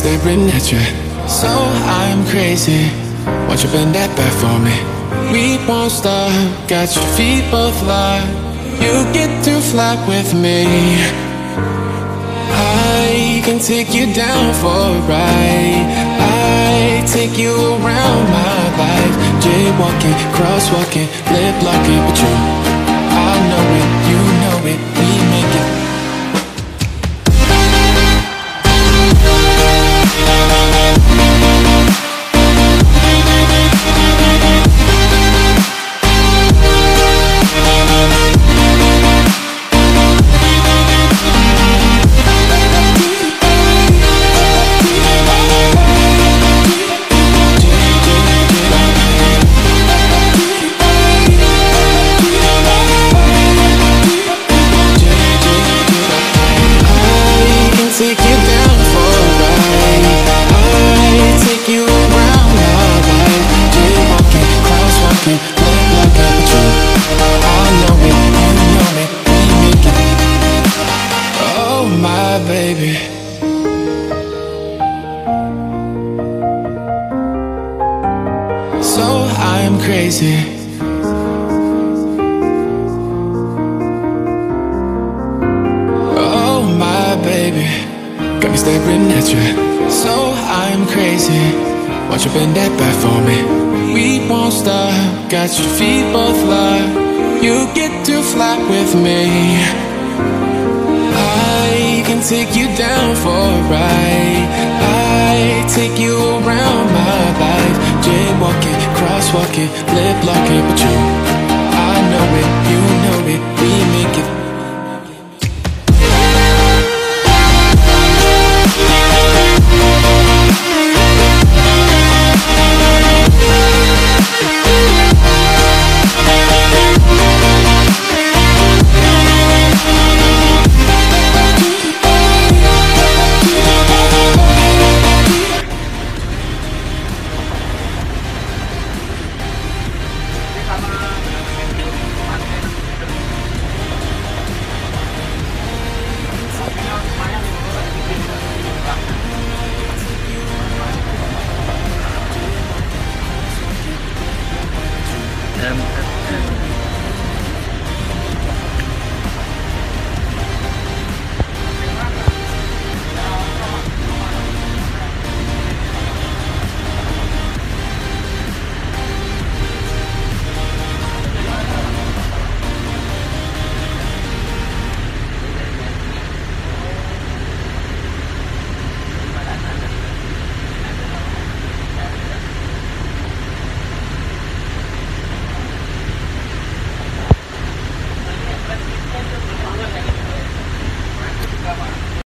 staring at you. So I'm crazy. Won't you bend that back for me? We won't stop. Got your feet both locked. You get to fly with me. I can take you down for a ride. I take you around my life. Jaywalking, crosswalking, lip locking. But you, I know it, you know it. We make it. Crazy. Oh my baby, got me staring at you. So I'm crazy. Won't you bend that back for me? We won't stop. Got your feet both locked. You get to fly with me. I can take you down for a ride. I take you around my life. Jaywalking, crosswalking, lip locking. But you, I know it, you know it. We make it. Tentrem.